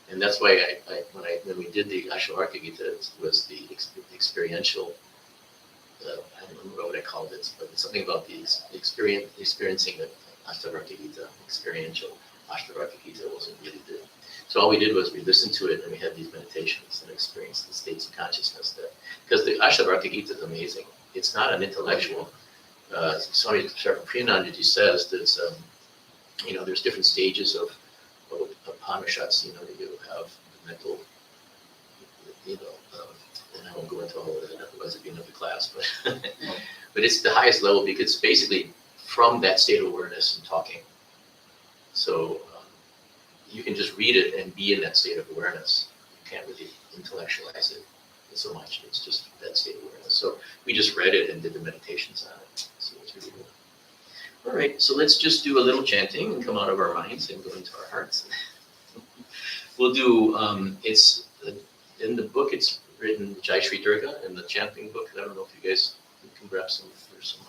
And that's why when we did the Ashtavarka Gita, it was the experiential, I don't remember what I called it, but it's something about the experiencing the Ashtavarka Gita, experiential Ashtavarka Gita wasn't really the. So all we did was we listened to it and we had these meditations and experienced the states of consciousness that, because the Ashtavarka Gita is amazing. It's not an intellectual. Swami Sarvapriyanandaji says that, you know, there's different stages of Upanishads, you know, that you have the mental, you know, and I won't go into all of that, otherwise it'd be another class, but but it's the highest level because it's basically from that state of awareness and talking. So you can just read it and be in that state of awareness. You can't really intellectualize it so much. It's just that state of awareness. So we just read it and did the meditations on it. So it's really good. All right, so let's just do a little chanting and come out of our minds and go into our hearts. We'll do, it's in the book, it's written Jai Shri Durga in the chanting book. I don't know if you guys can grab some, there's some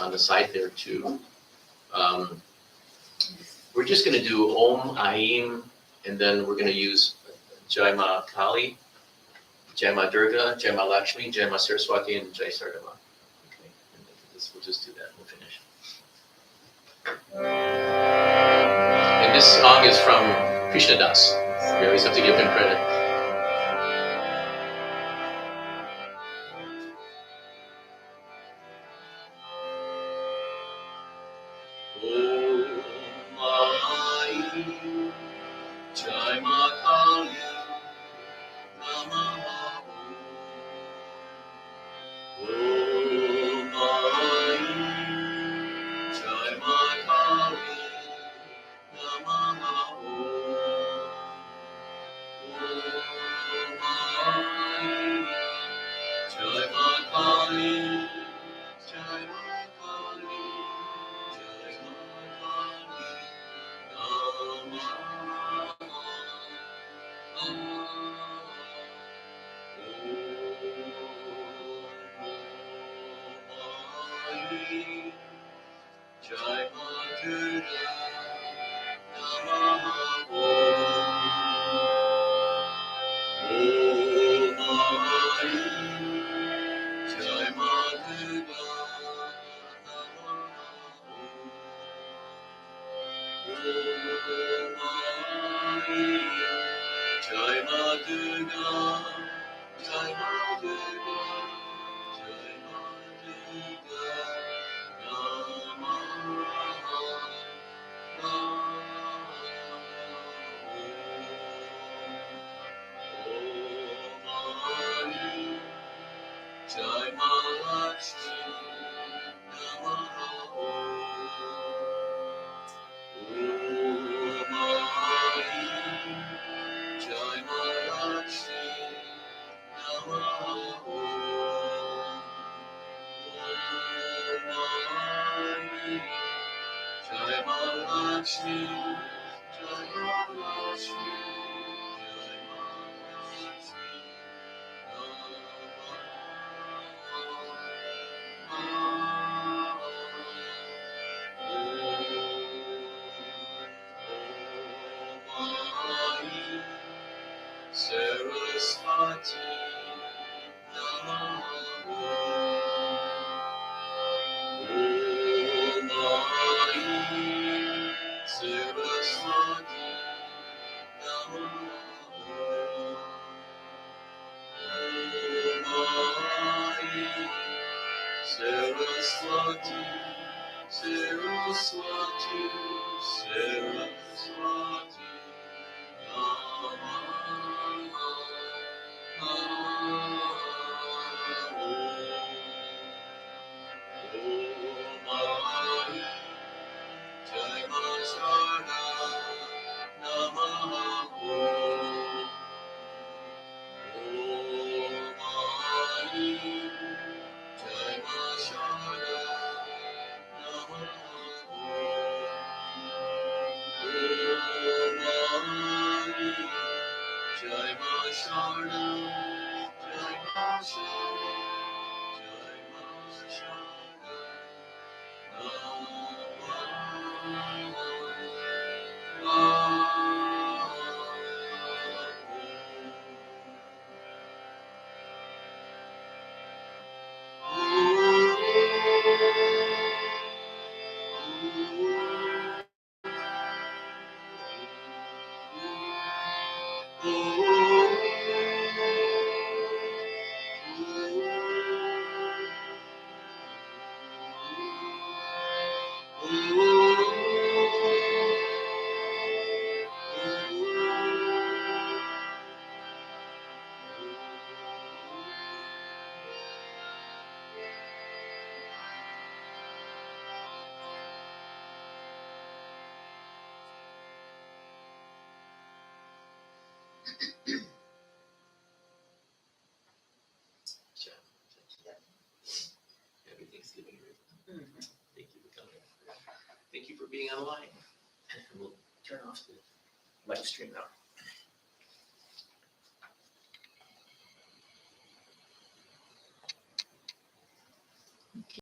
on the side there too. We're just going to do Om, Aim, and then we're going to use Jai Ma Kali, Jai Ma Durga, Jai Ma Lakshmi, Jai Ma Saraswati, and Jai Sardama. Okay, and we'll just do that and we'll finish. And this song is from Krishna Das. We always have to give him credit. Jai Ma Kali, Namaha. Om Jai Ma Kali, Namaha. Om Jai Ma Kali, Jai Ma Kali, Jai Ma Kali, Namaha. Jai Ma Durga, Namaha. Jai Ma Durga, Jai Ma Durga, Jai Ma Durga, Jai Ma Durga, Jai Ma Lakshmi, Namaha. Jai Ma Mahalakshmi, Jai Mahalakshmi, Jai Mahalakshmi, Saraswati Namaha Om Saraswati Saraswati, Saraswati, Saraswati, Jai Ma Sharda, Namaha Jai Ma Sharda, Jai Ma Sharda, Jai Ma Sharda, Jai Ma Sharda, Happy Thanksgiving, everyone. Thank you for coming. Thank you for being online. And we'll turn off the live stream now.